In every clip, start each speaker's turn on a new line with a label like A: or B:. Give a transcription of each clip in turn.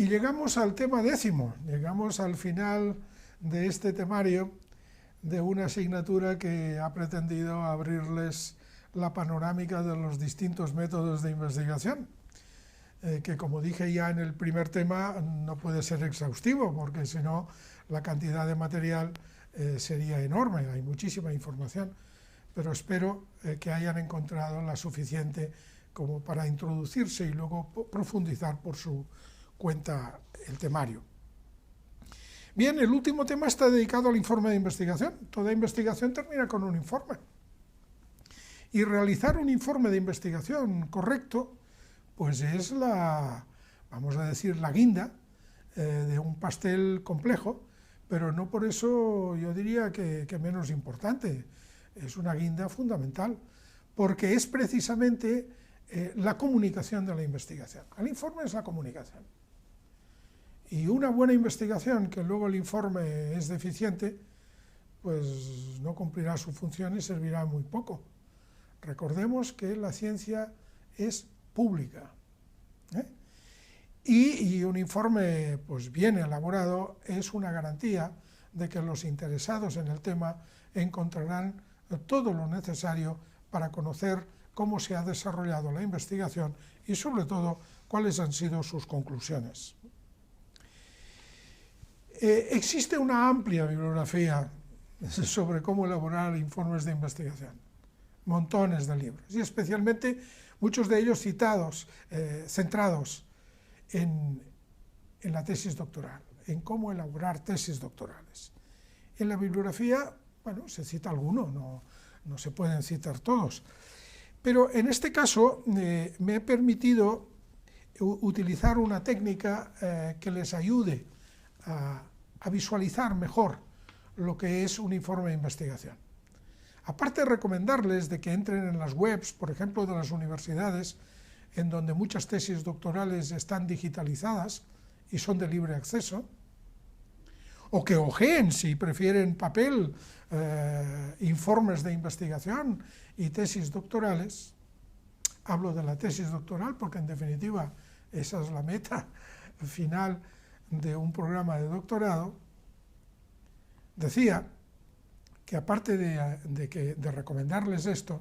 A: llegamos al tema 10º, llegamos al final de este temario de una asignatura que ha pretendido abrirles la panorámica de los distintos métodos de investigación, que como dije ya en el primer tema no puede ser exhaustivo, porque si no la cantidad de material sería enorme, hay muchísima información, pero espero que hayan encontrado la suficiente como para introducirse y luego profundizar por su cuenta el temario. Bien, el último tema está dedicado al informe de investigación. Toda investigación termina con un informe. Y realizar un informe de investigación correcto, pues es vamos a decir, la guinda de un pastel complejo, pero no por eso yo diría que menos importante. Es una guinda fundamental, porque es precisamente la comunicación de la investigación. El informe es la comunicación. Y una buena investigación, que luego el informe es deficiente, pues no cumplirá su función y servirá muy poco. Recordemos que la ciencia es pública, y un informe pues bien elaborado es una garantía de que los interesados en el tema encontrarán todo lo necesario para conocer cómo se ha desarrollado la investigación y sobre todo cuáles han sido sus conclusiones. Existe una amplia bibliografía sobre cómo elaborar informes de investigación, montones de libros, y especialmente muchos de ellos citados, centrados en la tesis doctoral, en cómo elaborar tesis doctorales. En la bibliografía, bueno, se cita alguno, no se pueden citar todos, pero en este caso me he permitido utilizar una técnica que les ayude a visualizar mejor lo que es un informe de investigación. Aparte de recomendarles de que entren en las webs, por ejemplo, de las universidades, en donde muchas tesis doctorales están digitalizadas y son de libre acceso, o que ojeen, si prefieren papel, informes de investigación y tesis doctorales. Hablo de la tesis doctoral porque en definitiva esa es la meta final de un programa de doctorado. Decía que aparte de recomendarles esto,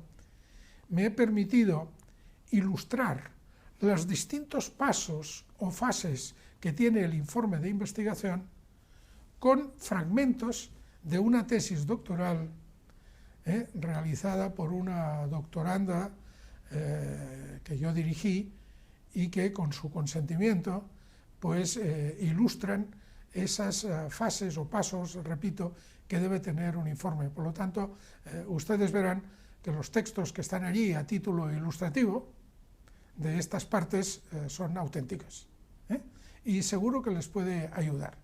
A: me he permitido ilustrar los distintos pasos o fases que tiene el informe de investigación con fragmentos de una tesis doctoral realizada por una doctoranda que yo dirigí y que con su consentimiento pues ilustran esas fases o pasos, repito, que debe tener un informe. Por lo tanto, ustedes verán que los textos que están allí a título ilustrativo de estas partes son auténticos, y seguro que les puede ayudar.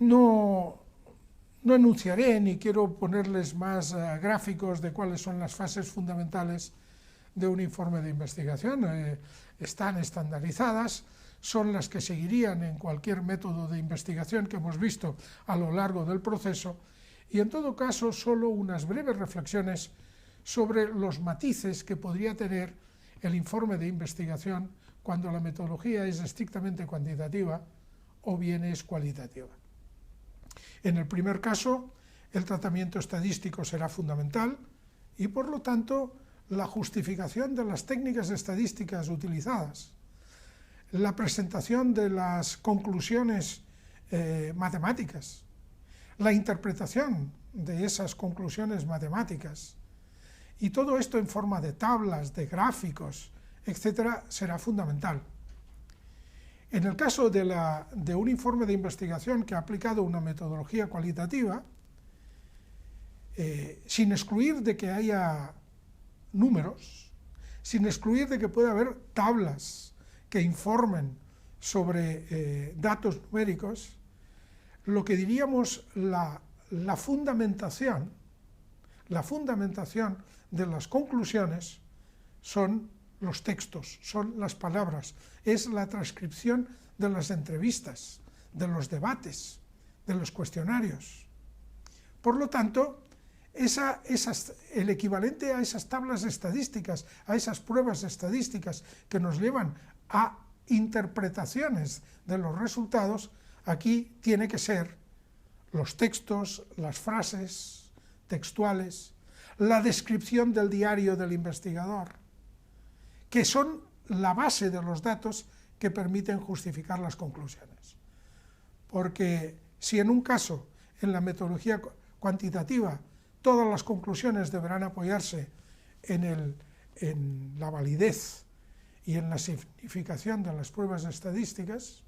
A: No enunciaré ni quiero ponerles más gráficos de cuáles son las fases fundamentales de un informe de investigación. Están estandarizadas, son las que seguirían en cualquier método de investigación que hemos visto a lo largo del proceso, y en todo caso solo unas breves reflexiones sobre los matices que podría tener el informe de investigación cuando la metodología es estrictamente cuantitativa o bien es cualitativa. En el primer caso, el tratamiento estadístico será fundamental y, por lo tanto, la justificación de las técnicas estadísticas utilizadas, la presentación de las conclusiones matemáticas, la interpretación de esas conclusiones matemáticas, y todo esto en forma de tablas, de gráficos, etcétera, será fundamental. En el caso de un informe de investigación que ha aplicado una metodología cualitativa, sin excluir de que haya números, sin excluir de que pueda haber tablas que informen sobre datos numéricos, lo que diríamos la fundamentación de las conclusiones son los textos, son las palabras, es la transcripción de las entrevistas, de los debates, de los cuestionarios. Por lo tanto, el equivalente a esas tablas estadísticas, a esas pruebas estadísticas que nos llevan a interpretaciones de los resultados, aquí tiene que ser los textos, las frases textuales, la descripción del diario del investigador, que son la base de los datos que permiten justificar las conclusiones. Porque si en un caso, en la metodología cuantitativa, todas las conclusiones deberán apoyarse en la validez y en la significación de las pruebas estadísticas,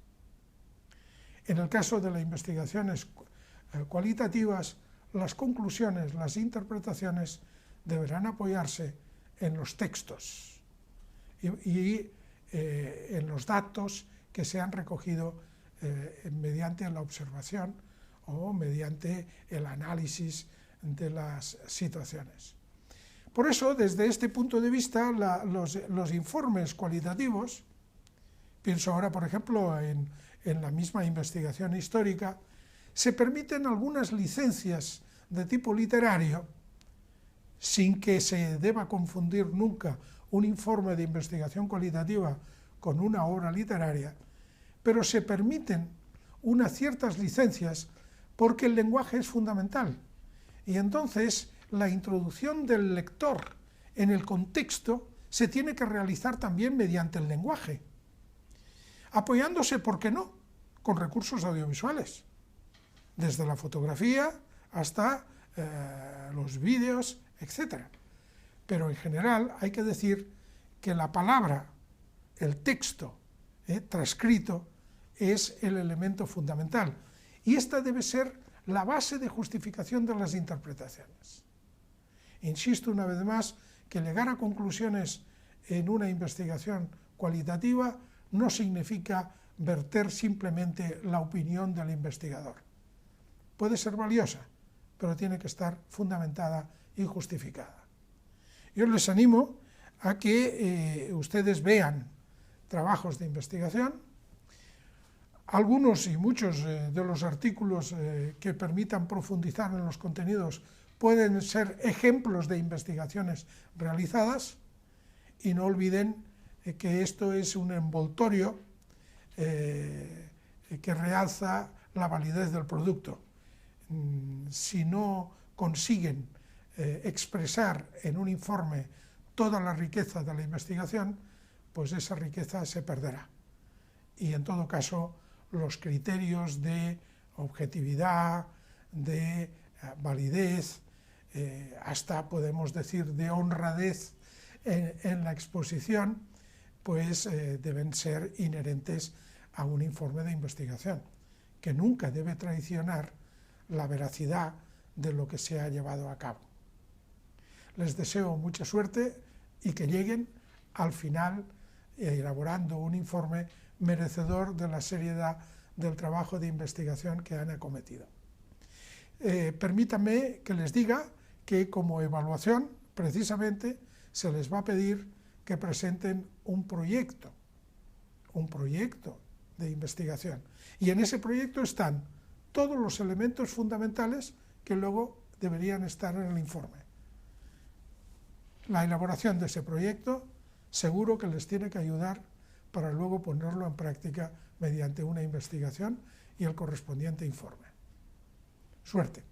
A: en el caso de las investigaciones cualitativas, las conclusiones, las interpretaciones deberán apoyarse en los textos y en los datos que se han recogido mediante la observación o mediante el análisis de las situaciones. Por eso, desde este punto de vista, los informes cualitativos, pienso ahora, por ejemplo, en la misma investigación histórica, se permiten algunas licencias de tipo literario, sin que se deba confundir nunca un informe de investigación cualitativa con una obra literaria, pero se permiten unas ciertas licencias porque el lenguaje es fundamental. Y entonces la introducción del lector en el contexto se tiene que realizar también mediante el lenguaje, apoyándose, ¿por qué no?, con recursos audiovisuales, desde la fotografía hasta los vídeos, etc. Pero en general hay que decir que la palabra, el texto transcrito, es el elemento fundamental. Y esta debe ser la base de justificación de las interpretaciones. Insisto una vez más que llegar a conclusiones en una investigación cualitativa no significa verter simplemente la opinión del investigador. Puede ser valiosa, pero tiene que estar fundamentada y justificada. Yo les animo a que ustedes vean trabajos de investigación. Algunos y muchos de los artículos que permitan profundizar en los contenidos pueden ser ejemplos de investigaciones realizadas, y no olviden que esto es un envoltorio que realza la validez del producto. Si no consiguen expresar en un informe toda la riqueza de la investigación, pues esa riqueza se perderá. Y en todo caso, los criterios de objetividad, de validez, hasta podemos decir de honradez en la exposición, pues deben ser inherentes a un informe de investigación, que nunca debe traicionar la veracidad de lo que se ha llevado a cabo. Les deseo mucha suerte y que lleguen al final elaborando un informe merecedor de la seriedad del trabajo de investigación que han acometido. Permítanme que les diga que como evaluación, precisamente, se les va a pedir que presenten un proyecto de investigación. Y en ese proyecto están todos los elementos fundamentales que luego deberían estar en el informe. La elaboración de ese proyecto seguro que les tiene que ayudar para luego ponerlo en práctica mediante una investigación y el correspondiente informe. Suerte.